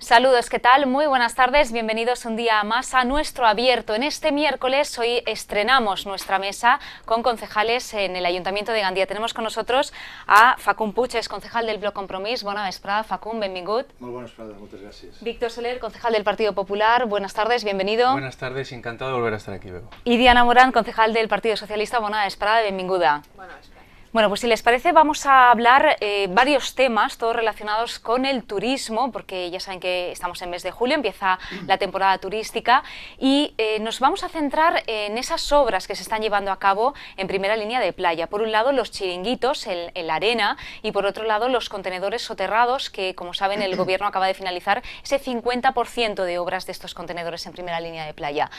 Saludos, ¿qué tal? Muy buenas tardes, bienvenidos un día más a Nuestro Abierto. En este miércoles hoy estrenamos nuestra mesa con concejales en el Ayuntamiento de Gandia. Tenemos con nosotros a Facund Puig, es concejal del Bloc Compromís. Bona vesprada, Facund, benvingut. Muy buenas tardes, muchas gracias. Víctor Soler, concejal del Partido Popular. Buenas tardes, bienvenido. Buenas tardes, encantado de volver a estar aquí, Bego. Y Diana Morán, concejal del Partido Socialista. Bona vesprada, benvinguda. Bueno, pues si les parece vamos a hablar varios temas, todos relacionados con el turismo, porque ya saben que estamos en mes de julio, empieza la temporada turística y nos vamos a centrar en esas obras que se están llevando a cabo en primera línea de playa. Por un lado los chiringuitos en la arena y por otro lado los contenedores soterrados que, como saben, el gobierno acaba de finalizar ese 50% de obras de estos contenedores en primera línea de playa.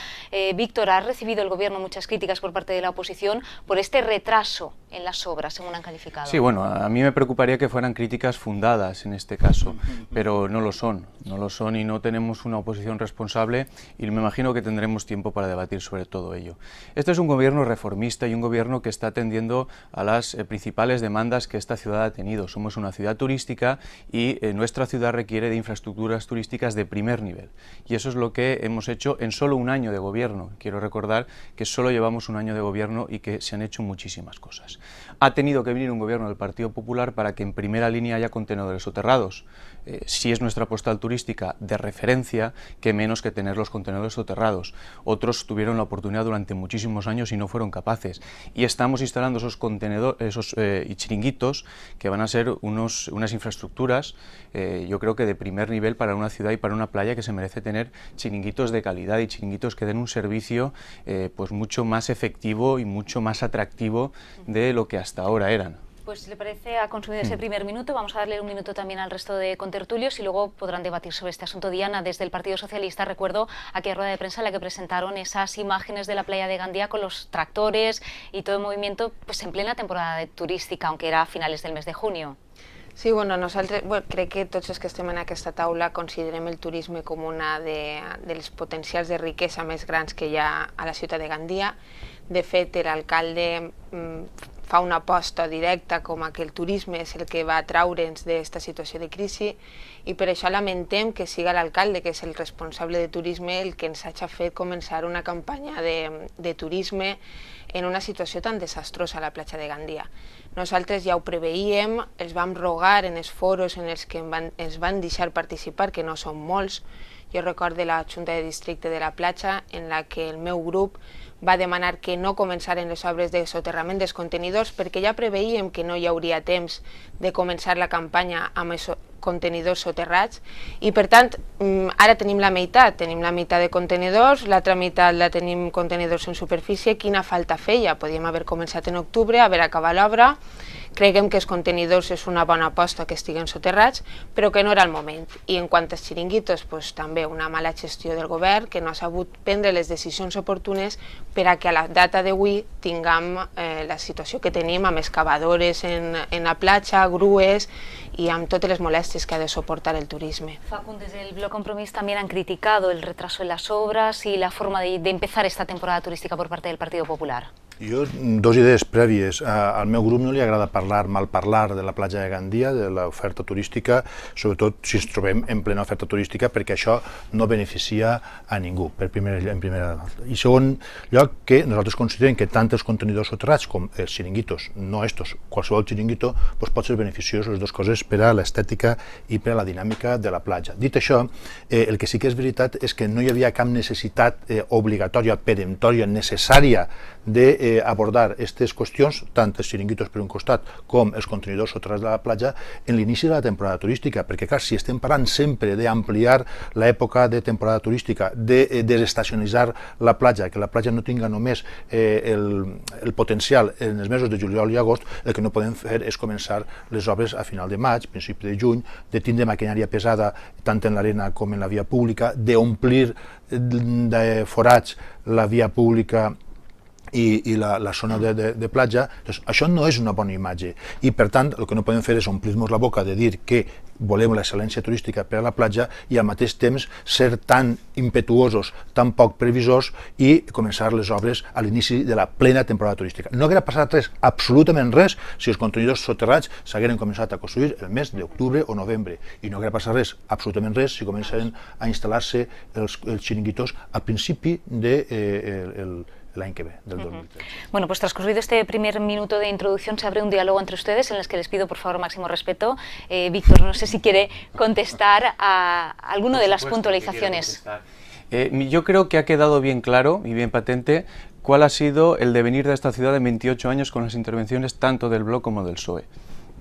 Víctor, ¿ha recibido el gobierno muchas críticas por parte de la oposición por este retraso en las obras, según han calificado? Sí, bueno, a mí me preocuparía que fueran críticas fundadas en este caso, pero no lo son y no tenemos una oposición responsable y me imagino que tendremos tiempo para debatir sobre todo ello. Este es un gobierno reformista y un gobierno que está atendiendo a las principales demandas que esta ciudad ha tenido. Somos una ciudad turística y nuestra ciudad requiere de infraestructuras turísticas de primer nivel y eso es lo que hemos hecho en solo un año de gobierno. Quiero recordar que solo llevamos un año de gobierno y que se han hecho muchísimas cosas. Ha tenido que venir un gobierno del Partido Popular para que en primera línea haya contenedores soterrados. Si es nuestra postal turística de referencia, que menos que tener los contenedores soterrados. Otros tuvieron la oportunidad durante muchísimos años y no fueron capaces. Y estamos instalando esos contenedores, chiringuitos, que van a ser unas infraestructuras, yo creo que de primer nivel para una ciudad y para una playa que se merece tener chiringuitos de calidad y chiringuitos que den un servicio pues mucho más efectivo y mucho más atractivo de lo que hasta ahora eran. Pues si le parece, ha consumido ese primer minuto, vamos a darle un minuto también al resto de contertulios y luego podrán debatir sobre este asunto. Diana, desde el Partido Socialista recuerdo aquella rueda de prensa en la que presentaron esas imágenes de la playa de Gandia con los tractores y todo el movimiento pues en plena temporada turística, aunque era a finales del mes de junio. Sí, bueno, crec que tots els que estem en aquesta taula considerem el turisme com una dels potencials de riquesa més grans que hi ha a la ciutat de Gandia. De fet, l'alcalde fa una aposta directa com a que el turisme és el que va traure'ns d'aquesta situació de crisi i per això lamentem que siga l'alcalde, que és el responsable de turisme, el que ens hagi fet començar una campanya de turisme en una situació tan desastrosa a la platja de Gandia. Nosaltres ja ho preveíem, els vam rogar en els foros en els que ens van deixar participar, que no són molts. Jo recordo la Junta de Districte de la platja en la que el meu grup va demanar que no començaren les obres de soterrament dels contenidors perquè ja preveíem que no hi hauria temps de començar la campanya amb els contenidors soterrats i per tant ara tenim la meitat de contenidors, l'altra meitat la tenim contenidors en superfície. Quina falta feia? Podíem haver començat en octubre, haver acabat l'obra. Creguem que els contenidors és una bona aposta que estiguen soterrats, però que no era el moment. I en quant als xiringuitos, també una mala gestió del govern que no ha sabut prendre les decisions oportunes per a que a la data d'avui tinguem la situació que tenim amb excavadores en la platja, grues y amb totes les molèsties que ha de soportar el turisme. Facund, desde el Bloc Compromís también han criticado el retraso en las obras y la forma de empezar esta temporada turística por parte del Partido Popular. Jo, dos idees prèvies. Al meu grup no li agrada malparlar de la platja de Gandia, de l'oferta turística, sobretot si ens trobem en plena oferta turística, perquè això no beneficia a ningú, en primera lloc. I segon lloc, que nosaltres considerem que tant els contenidors soterrats com els xiringuitos, no estos, qualsevol xiringuito, pot ser beneficiós les dues coses per a l'estètica i per a la dinàmica de la platja. Dit això, el que sí que és veritat és que no hi havia cap necessitat obligatòria, peremptòria, necessària d'abordar aquestes qüestions, tant els xiringuitos per un costat com els contenidors soterrats de la platja, en l'inici de la temporada turística, perquè clar, si estem parlant sempre d'ampliar l'època de temporada turística, de desestacionalitzar la platja, que la platja no tinga només el potencial en els mesos de juliol i agost, el que no podem fer és començar les obres a final de maig, principi de juny, de tindre maquinària pesada tant en l'arena com en la via pública, d'omplir de forats la via pública i la zona de platja, doncs això no és una bona imatge i per tant el que no podem fer és omplir-nos la boca de dir que volem l'excel·lència turística per a la platja i al mateix temps ser tan impetuosos, tan poc previsors i començar les obres a l'inici de la plena temporada turística. No hauria passat res, absolutament res, si els contenidors soterrats s'hagueren començat a construir el mes d'octubre o novembre i no hauria passat res, absolutament res, si començaren a instal·lar-se els xiringuitos al principi de l'any que ve, del 2013. Bueno, pues transcurrido este primer minuto de introducción se abre un diálogo entre ustedes en el que les pido por favor máximo respeto. Víctor, no sé si quiere contestar a alguna de las puntualizaciones. Yo creo que ha quedado bien claro y bien patente cuál ha sido el devenir de esta ciudad en 28 años con las intervenciones tanto del Bloc como del PSOE.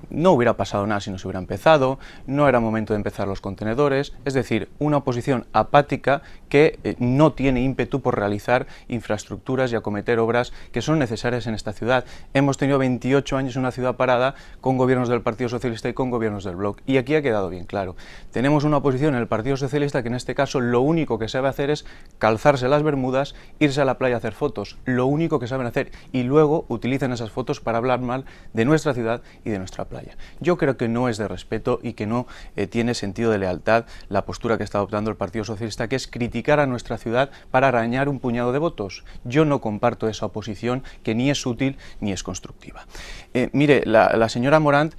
No hubiera pasado nada si no se hubiera empezado, no era momento de empezar los contenedores, es decir, una oposición apática que no tiene ímpetu por realizar infraestructuras y acometer obras que son necesarias en esta ciudad. Hemos tenido 28 años en una ciudad parada con gobiernos del Partido Socialista y con gobiernos del Bloc, y aquí ha quedado bien claro. Tenemos una oposición en el Partido Socialista que en este caso lo único que sabe hacer es calzarse las bermudas, irse a la playa a hacer fotos, lo único que saben hacer, y luego utilizan esas fotos para hablar mal de nuestra ciudad y de nuestra playa. Yo creo que no es de respeto y que no tiene sentido de lealtad la postura que está adoptando el Partido Socialista, que es criticar a nuestra ciudad para arañar un puñado de votos. Yo no comparto esa oposición que ni es útil ni es constructiva. Mire, la señora Morant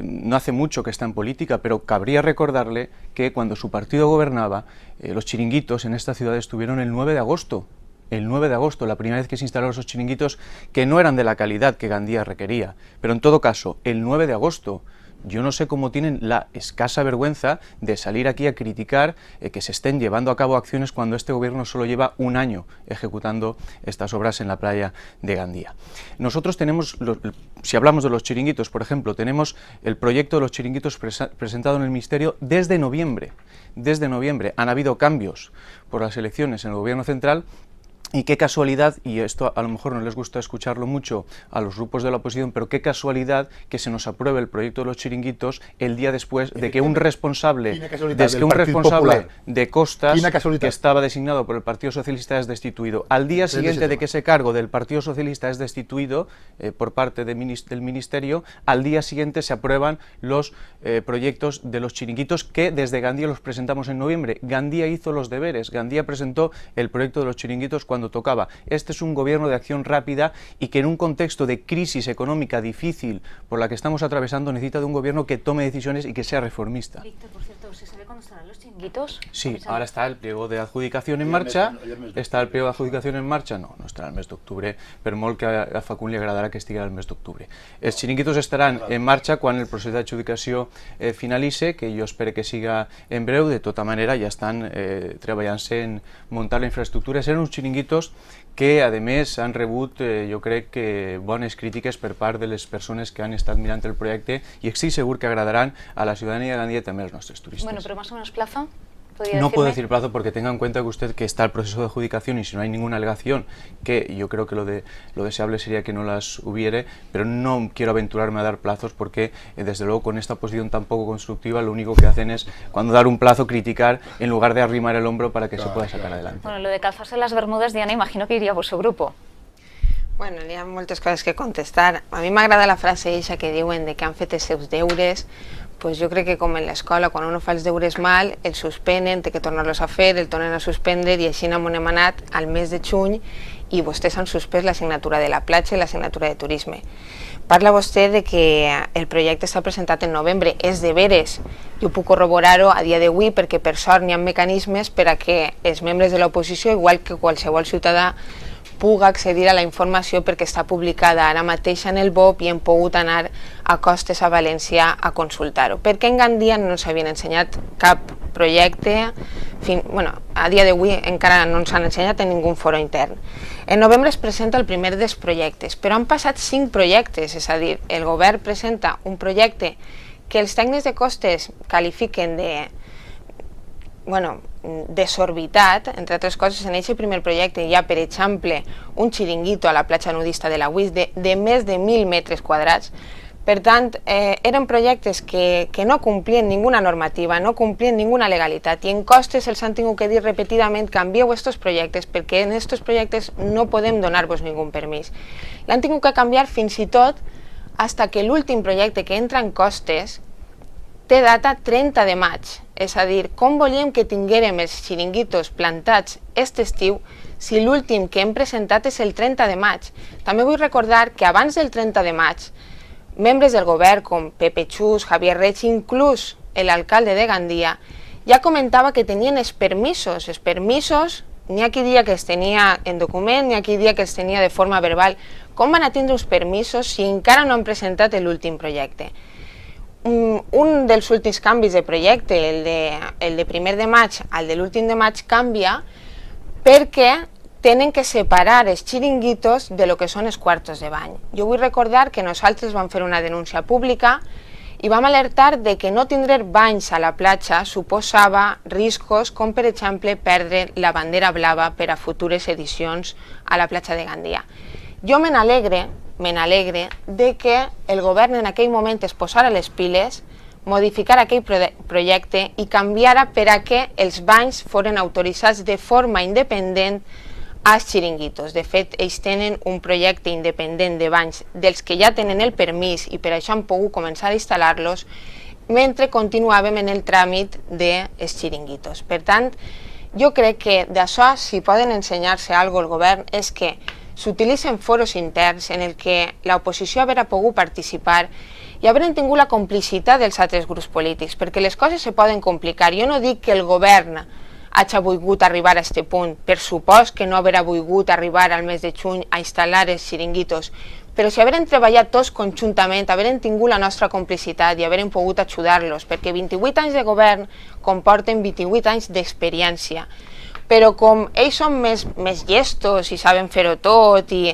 no hace mucho que está en política, pero cabría recordarle que cuando su partido gobernaba, los chiringuitos en esta ciudad estuvieron el 9 de agosto. El 9 de agosto, la primera vez que se instalaron esos chiringuitos que no eran de la calidad que Gandía requería. Pero en todo caso, el 9 de agosto, yo no sé cómo tienen la escasa vergüenza de salir aquí a criticar que se estén llevando a cabo acciones cuando este gobierno solo lleva un año ejecutando estas obras en la playa de Gandía. Nosotros tenemos, si hablamos de los chiringuitos, por ejemplo, tenemos el proyecto de los chiringuitos presentado en el Ministerio desde noviembre. Desde noviembre han habido cambios por las elecciones en el gobierno central. Y qué casualidad, y esto a lo mejor no les gusta escucharlo mucho a los grupos de la oposición, pero qué casualidad que se nos apruebe el proyecto de los chiringuitos el día después de que un responsable de Costas, que estaba designado por el Partido Socialista, es destituido. Al día siguiente de que ese cargo del Partido Socialista es destituido por parte del Ministerio, al día siguiente se aprueban los proyectos de los chiringuitos que desde Gandía los presentamos en noviembre. Gandía hizo los deberes, Gandía presentó el proyecto de los chiringuitos cuando tocaba. Este es un gobierno de acción rápida y que en un contexto de crisis económica difícil por la que estamos atravesando necesita de un gobierno que tome decisiones y que sea reformista. Víctor, por cierto, ¿se sabe cuándo estarán los chiringuitos? Sí, ahora está el pliego de adjudicación en marcha. ¿Está el pliego de adjudicación en marcha? No, no estarà el mes d'octubre, per molt que a Facund li agradarà que estigui el mes d'octubre. Els chiringuitos estaran en marxa quan el procés d'adjudicació finalitze, que jo espero que siga en breu. De tota manera, ja estan treballant-se en muntar la infraestructura. Eren uns chiringuitos que a més han rebut, jo crec que bones crítiques per part de les persones que han estat mirant el projecte i estic segur que agradaran a la ciutadania de Gandía i també als nostres turistes. Bueno, pero más o menos plazo. No puedo decir plazo porque tenga en cuenta que usted que está el proceso de adjudicación y si no hay ninguna alegación, que yo creo que lo deseable sería que no las hubiere, pero no quiero aventurarme a dar plazos porque desde luego con esta posición tan poco constructiva lo único que hacen es cuando dar un plazo criticar en lugar de arrimar el hombro para que se pueda sacar adelante. Bueno, lo de calzarse las bermudas, Diana, imagino que iria a vuestro grupo. Bueno, hi ha moltes coses que contestar. A mi m'agrada la frase eixa que diuen de que han fet els seus deures. Pues jo crec que com en l'escola, quan uno fa els deures mal, el suspenen, té que tornar-los a fer, el tornen a suspendre i així on hem anat al mes de juny i vostès han suspès l'assignatura de la platja i l'assignatura de turisme. Parla vostè de que el projecte està presentat en novembre, és de veres. Jo puc corroborar-ho a dia d'avui perquè per sort n'hi ha mecanismes per a que els membres de l'oposició, igual que qualsevol ciutadà, puga accedir a la informació perquè està publicada ara mateix en el BOP i hem pogut anar a Costes a València a consultar-ho. Perquè en Gandía no ens havien ensenyat cap projecte, a dia d'avui encara no ens han ensenyat en ningú foro intern. En novembre es presenta el primer dels projectes, però han passat 5 projectes, és a dir, el govern presenta un projecte que els tècnics de Costes qualifiquen desorbitat, entre altres coses. En aquest primer projecte hi ha, per exemple, un xiringuito a la platja nudista de la UIS de més de 1.000 metres quadrats. Per tant, eren projectes que no complien ninguna normativa, no complien ninguna legalitat, i en Costes els han tingut que dir repetidament: canvieu estos projectes, perquè en estos projectes no podem donar-vos ningú permís. L'han tingut que canviar fins i tot fins que l'últim projecte que entra en Costes té data 30 de maig. És a dir, com volíem que tinguérem els xiringuitos plantats aquest estiu si l'últim que hem presentat és el 30 de maig? També vull recordar que abans del 30 de maig, membres del govern com Pepe Chus, Javier Reig, inclús l'alcalde de Gandia, ja comentava que tenien els permisos. Els permisos, n'hi ha qui dia que els tenia en document, n'hi ha qui dia que els tenia de forma verbal. Com van a tindre uns permisos si encara no han presentat l'últim projecte? Un dels últims canvis de projecte, el de 1 de maig al de l'últim de maig, canvia perquè tenen que separar els xiringuitos de lo que són els quartos de bany. Jo vull recordar que nosaltres vam fer una denúncia pública i vam alertar de que no tindre banys a la platja suposava riscos com, per exemple, perdre la bandera blava per a futures edicions a la platja de Gandia. Jo me n'alegre de que el govern en aquell moment es posara les piles, modificara aquell projecte i canviara per a que els banys foren autoritzats de forma independent als xiringuitos. De fet, ells tenen un projecte independent de banys dels que ja tenen el permís i per això han pogut començar a instal·lar-los, mentre continuàvem en el tràmit dels xiringuitos. Per tant, jo crec que d'això, si poden ensenyar-se alguna cosa al govern, és que s'utilitzen foros interns en el que l'oposició haurà pogut participar i haurem tingut la complicitat dels altres grups polítics, perquè les coses se poden complicar. Jo no dic que el govern hagi volgut arribar a aquest punt, per supost que no haurà volgut arribar al mes de juny a instal·lar els xiringuitos, però si haurem treballat tots conjuntament, haurem tingut la nostra complicitat i haurem pogut ajudar-los, perquè 28 anys de govern comporten 28 anys d'experiència. Però com ells són més llestos i saben fer-ho tot i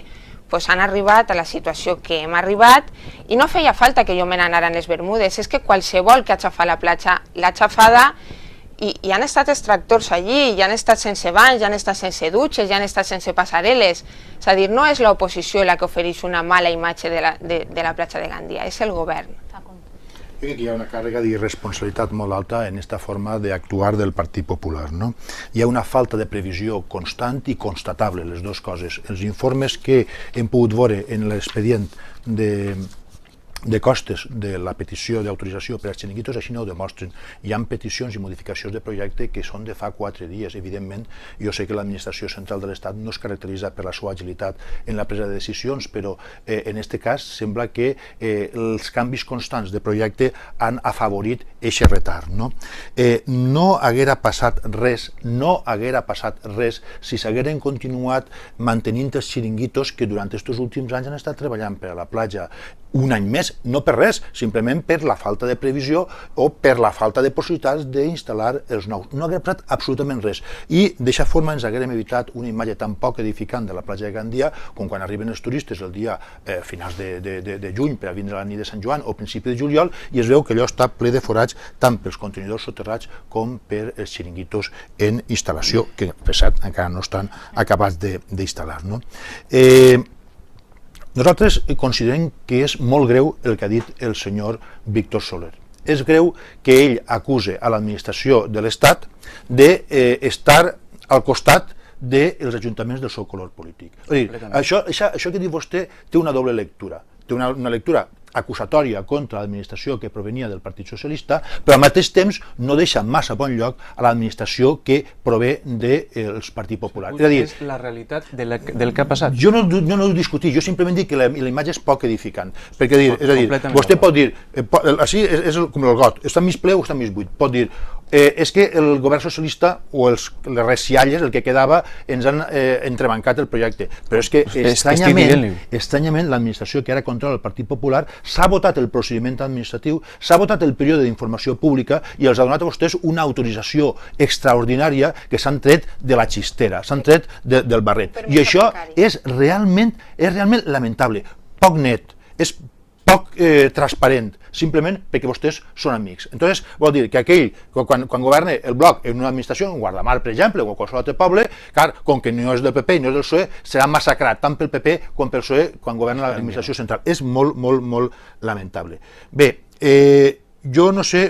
han arribat a la situació que hem arribat, i no feia falta que jo me n'anara en les Bermudes, és que qualsevol que ha xafat la platja l'ha xafada i han estat extractors allí, i han estat sense banys, ja han estat sense dutxes, ja han estat sense passarel·les. És a dir, no és l'oposició la que ofereix una mala imatge de la platja de Gandia, és el govern. Jo crec que hi ha una càrrega d'irresponsabilitat molt alta en aquesta forma d'actuar del Partit Popular. Hi ha una falta de previsió constant i constatable, les dues coses. Els informes que hem pogut veure en l'expedient de Costes de la petició d'autorització per als xiringuitos així no ho demostren. Hi ha peticions i modificacions de projecte que són de fa 4 dies. Evidentment, jo sé que l'administració central de l'Estat no es caracteritza per la seva agilitat en la presa de decisions, però en aquest cas sembla que els canvis constants de projecte han afavorit aquest retard. No haguera passat res si s'hagueren continuat mantenint els xiringuitos que durant aquests últims anys han estat treballant per a la platja un any més, no per res, simplement per la falta de previsió o per la falta de possibilitats d'instal·lar els nous. No haguera passat absolutament res. I d'aquesta forma ens haguérem evitat una imatge tan poc edificant de la platja de Gandia com quan arriben els turistes el dia finals de juny per a vindre a la nit de Sant Joan o principi de juliol i es veu que allò està ple de forats tant pels contenidors soterrats com per els xiringuitos en instal·lació, que per cert encara no estan acabats d'instal·lar. Nosaltres considerem que és molt greu el que ha dit el senyor Víctor Soler. És greu que ell acuse a l'administració de l'Estat d'estar al costat dels ajuntaments del seu color polític. Això que diu vostè té una doble lectura. Té una lectura acusatòria contra l'administració que provenia del Partit Socialista, però al mateix temps no deixa massa bon lloc a l'administració que prové del Partit Popular. És la realitat del que ha passat. Jo no ho discutit, jo simplement dic que la imatge és poc edificant. Perquè, és a dir, vostè pot dir, així és com el got, està mig ple o està mig buit, pot dir, és que el govern socialista o les resialles, el que quedava, ens han entrebancat el projecte. Però és que, estranyament, l'administració que ara controla el Partit Popular s'ha votat el procediment administratiu, s'ha votat el període d'informació pública i els ha donat a vostès una autorització extraordinària que s'han tret de la xistera, s'han tret del barret. I això és realment lamentable. Poc net, és poc transparent, simplement perquè vostès són amics. Entonces, vol dir que aquell, quan governa el bloc en una administració, en Guardamar, per exemple, o qualsevol altre poble, clar, com que no és del PP i no és del PSOE, serà massacrat tant pel PP com pel PSOE quan governa l'administració central. És molt, molt, molt lamentable. Bé, jo no sé,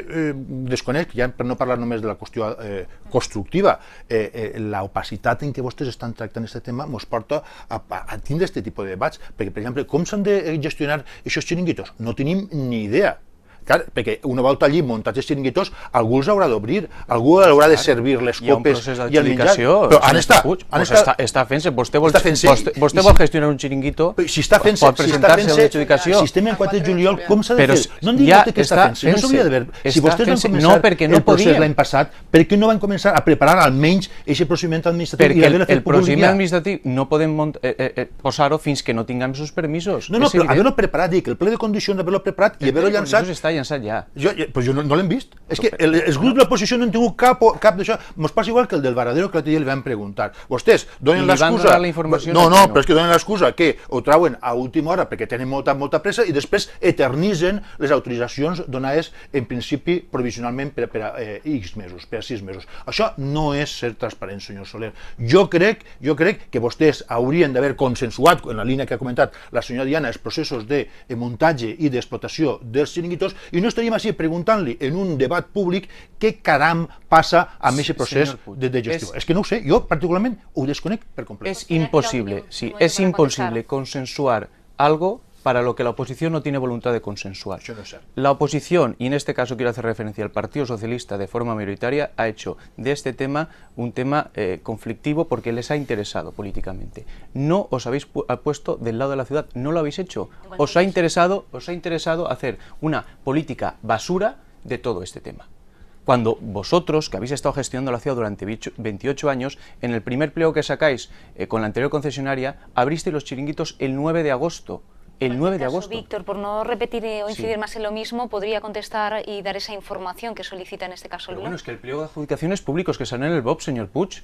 desconec, ja per no parlar només de la qüestió constructiva, l'opacitat en què vostès estan tractant aquest tema ens porta a tindre aquest tipus de debats, perquè, per exemple, com s'han de gestionar aquests xiringuitos? No tenim ni idea. Clar, perquè una volta allí muntats els xiringuitos, algú els haurà d'obrir, algú haurà de servir les copes i el menjar. Però on està? Està fent-se. Vostè vol gestionar un xiringuito, pot presentar-se a l'adjudicació. Si estem en 4 de juliol, com s'ha de fer? No em digui que està fent-se. No s'hauria d'haver. Si vostès van començar el procés l'any passat, per què no van començar a preparar almenys aquest procediment administratiu? Perquè el procediment administratiu no podem posar-ho fins que no tinguem els permisos. No, però haver-ho preparat, dic, el ple de condicions d'haver-lo preparat i haver-ho llançat. Llançat ja. Però jo no l'hem vist. És que els grups de l'oposició no han tingut cap d'això. Ens passa igual que el del Varadero, que l'altre dia li vam preguntar. Vostès donen l'excusa... No, però és que donen l'excusa que ho trauen a última hora perquè tenen molta pressa i després eternitzen les autoritzacions donades en principi provisionalment per a X mesos, per a 6 mesos. Això no és ser transparent, senyor Soler. Jo crec que vostès haurien d'haver consensuat, en la línia que ha comentat la senyora Diana, els processos de muntatge i d'explotació dels xiringuitos, i no estaríem així preguntant-li en un debat públic què caram passa amb aquest procés de gestió. És que no ho sé, jo particularment ho desconec per complet. Es imposible consensuar algo para lo que la oposición no tiene voluntad de consensuar. La oposición, y en este caso quiero hacer referencia al Partido Socialista de forma mayoritaria, ha hecho de este tema un tema conflictivo porque les ha interesado políticamente. No os habéis puesto del lado de la ciudad, no lo habéis hecho. Os ha interesado hacer una política basura de todo este tema. Cuando vosotros, que habéis estado gestionando la ciudad durante 28 años, en el primer pliego que sacáis con la anterior concesionaria, abristeis los chiringuitos el 9 de agosto. El 9 de agosto. Víctor, por no repetir o incidir más en lo mismo, podría contestar y dar esa información que solicita en este caso el Pero blog. bueno, es que el pliego de adjudicaciones públicos que sale en el BOP, señor Puig.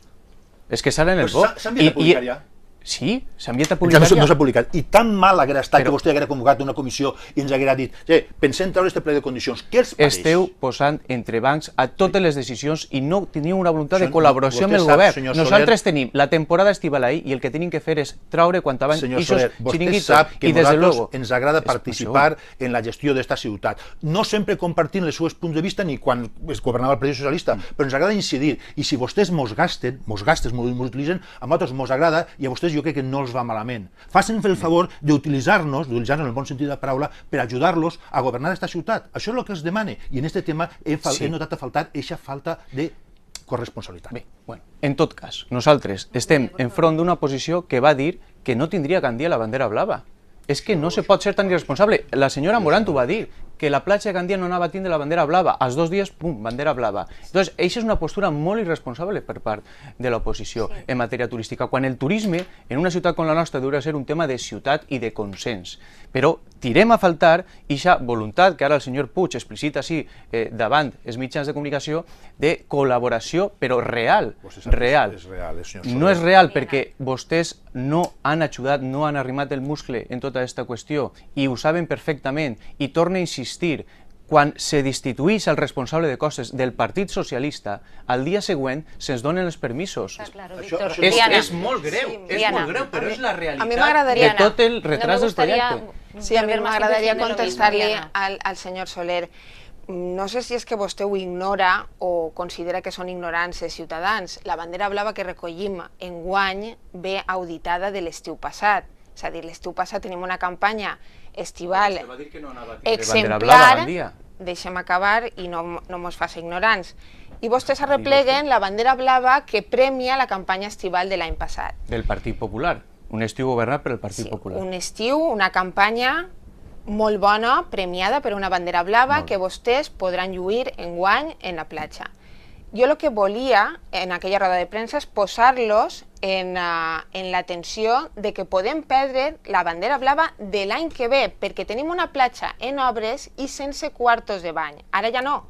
Es que sale en el Pues BOP. s'han de publicar ja. Sí, s'envia a Ja publicar no s'ha publicat. I tan mal haguera estat que vostè haguera convocat una comissió i ens haguera dit pensem treure aquest ple de condicions. Què els pareix? Esteu posant entre bancs a totes les decisions i no teniu una voluntat de col·laboració amb el govern. Nosaltres tenim la temporada estival ahí i el que tenim que fer és traure quant abans Senyor Soler, vostè sap que a nosaltres ens agrada participar en la gestió d'esta ciutat. No sempre compartim els seus punts de vista ni quan es governava el Partit Socialista, però ens agrada incidir. I si vostès mos utilitzen, a nosaltres mos agrada i a vostès jo crec que no els va malament. Facin el favor d'utilitzar-nos en el bon sentit de la paraula, per ajudar-los a governar aquesta ciutat. Això és el que els demane. I en aquest tema he notat a faltar aquesta falta de corresponsabilitat. Bé, bueno, en tot cas, nosaltres estem enfront d'una posició que va dir que no tindria Gandia la bandera blava. És que no se pot ser tan irresponsable. La senyora Morant ho va dir, que la platja de Gandia no anava a tindre la bandera blava. Als 2 dies, pum, bandera blava. Entonces, això és una postura molt irresponsable per part de l'oposició en matèria turística, quan el turisme, en una ciutat com la nostra, hauria de ser un tema de ciutat i de consens. Però tirem a faltar aquesta voluntat que ara el senyor Puig explicita així davant els mitjans de comunicació de col·laboració, però real. No és real perquè vostès no han ajudat, no han arrimat el muscle en tota aquesta qüestió i ho saben perfectament i torna a insistir, quan se destituïx el responsable de costes del Partit Socialista, al dia següent se'ns donen els permisos. És molt greu, però és la realitat de tot el retras del projecte. Sí, a mi m'agradaria contestar-li al senyor Soler. No sé si és que vostè ho ignora o considera que són ignorants els ciutadans. La bandera blava que recollim enguany ve auditada de l'estiu passat. És a dir, l'estiu passat tenim una campanya estival exemplar, deixem acabar i no mos faci ignorants. I vostès arrepleguen la bandera blava que premia la campanya estival de l'any passat. Del Partit Popular, un estiu governat per el Partit Popular. Un estiu, una campanya molt bona, premiada per una bandera blava que vostès podran lluir enguany en la platja. Jo el que volia en aquella roda de premsa és posar-los en l'atenció de que podem perdre la bandera blava de l'any que ve, perquè tenim una platja en obres i sense quartos de bany. Ara ja no.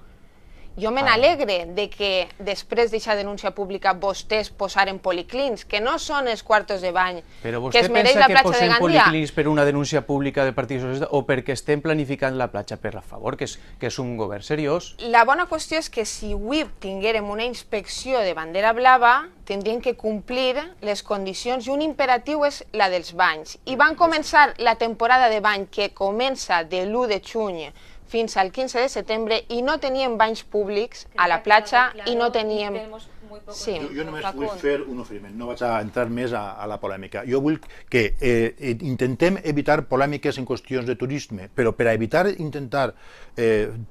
Jo me n'alegre de que després d'aquesta denúncia pública vostès posaren policlins, que no són els quartos de bany que es mereix la platja de Gandia. Però vostè pensa que posem policlins per una denúncia pública del Partit Socialista o perquè estem planificant la platja? Per favor, que és un govern seriós. La bona qüestió és que si avui tinguérem una inspecció de bandera blava, tindrien que complir les condicions i un imperatiu és la dels banys. I van començar la temporada de bany que comença de l'1 de juny fins al 15 de setembre i no teníem banys públics a la platja i no teníem... Sí. Jo només vull fer un oferiment, no vaig a entrar més a la polèmica. Jo vull que intentem evitar polèmiques en qüestions de turisme, però per a evitar intentar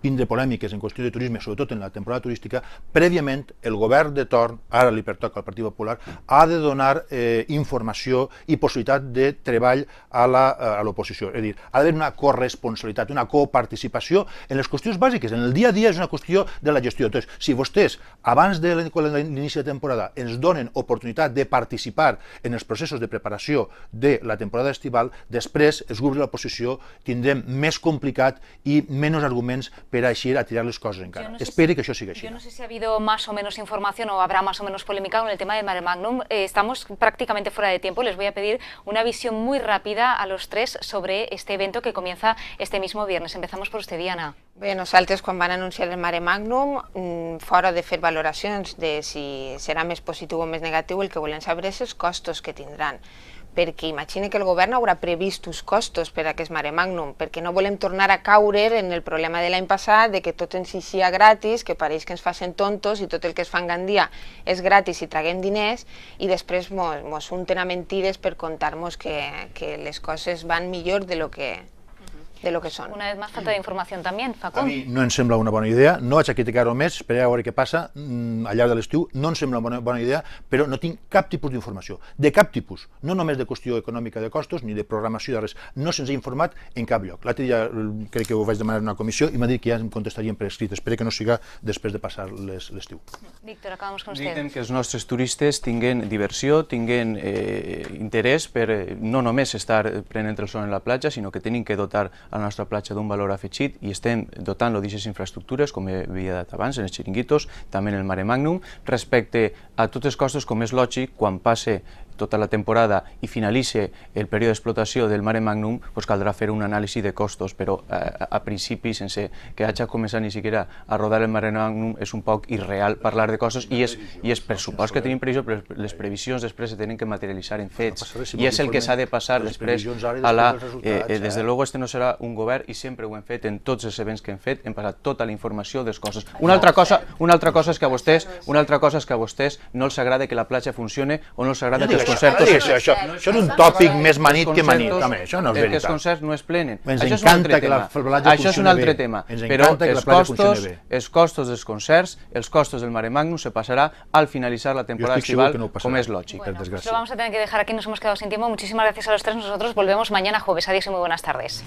tindre polèmiques en qüestions de turisme, sobretot en la temporada turística, prèviament el govern de torn, ara li pertoca al Partit Popular, ha de donar informació i possibilitat de treball a l'oposició. És a dir, ha d'haver una corresponsabilitat, una coparticipació en les qüestions bàsiques. En el dia a dia és una qüestió de la gestió. Entonces, si vostès, abans de l'inici de temporada, ens donen oportunitat de participar en els processos de preparació de la temporada estival, després els grups de l'oposició tindrem més complicat i menys arguments per així a tirar les coses encara. Espero que això sigui així. Yo no sé si ha habido más o menos información o habrá más o menos polémica con el tema del Mare Magnum. Estamos prácticamente fuera de tiempo. Les voy a pedir una visión muy rápida a los tres sobre este evento que comienza este mismo viernes. Empezamos por usted, Diana. Bé, nosaltres quan van anunciar el Mare Magnum, fora de fer valoracions de si serà més positiu o més negatiu, el que volem saber és els costos que tindran. Perquè imagina que el govern haurà previst uns costos per a aquest Mare Magnum, perquè no volem tornar a caure en el problema de l'any passat, de que tot ens eixia gratis, que pareix que ens facin tontos i tot el que es fa en Gandia és gratis i traguem diners, i després mos unten a mentides per contar-nos que les coses van millor de lo que són. Una vez más, falta de información también, Facund. A mi no em sembla una bona idea, no vaig a criticar-ho més, esperaré a veure què passa al llarg de l'estiu, no em sembla una bona idea, però no tinc cap tipus d'informació, de cap tipus, no només de qüestió econòmica de costos, ni de programació de res, no se'ns ha informat en cap lloc. L'altre dia crec que ho vaig demanar en una comissió i m'ha dit que ja em contestarien per escrit, espero que no siga després de passar l'estiu. Víctor, acabamos con usted. Necessitem que els nostres turistes tinguen diversió, tinguen interès per no només estar prenent el sol en la platja, sinó que tenen que dotar a la nostra platja d'un valor afegit i estem dotant-lo d'aquestes infraestructures, com havia dit abans, en els xiringuitos, també en el Mare Magnum, respecte a tots els costos, com és lògic, quan passe tota la temporada i finalitzi el període d'explotació del Mare Magnum, caldrà fer un anàlisi de costos, però a principi, sense que hagi començat ni siquiera a rodar el Mare Magnum, és un poc irreal parlar de costos i és pressupost que tenim previsió, però les previsions després se tenen que materialitzar en fets i és el que s'ha de passar després a la... Des de luego, este no serà un govern i sempre ho hem fet en tots els events que hem fet, hem passat tota la informació dels costos. Una altra cosa és que a vostès no els agrada que la platja funcione o no els agrada que els concerts... Això és un tòpic més manit que manit, home, això no és veritat. Que els concerts no es plenen. Ens encanta que la platja Això és un altre tema, però els costos dels concerts, els costos del Mare Magnum se passarà al finalitzar la temporada estival, com es lògic. Bueno, pues lo vamos a tener que dejar aquí, nos hemos quedado sin tiempo. Muchísimas gracias a los tres. Nosotros volvemos mañana jueves. Adiós y muy buenas tardes.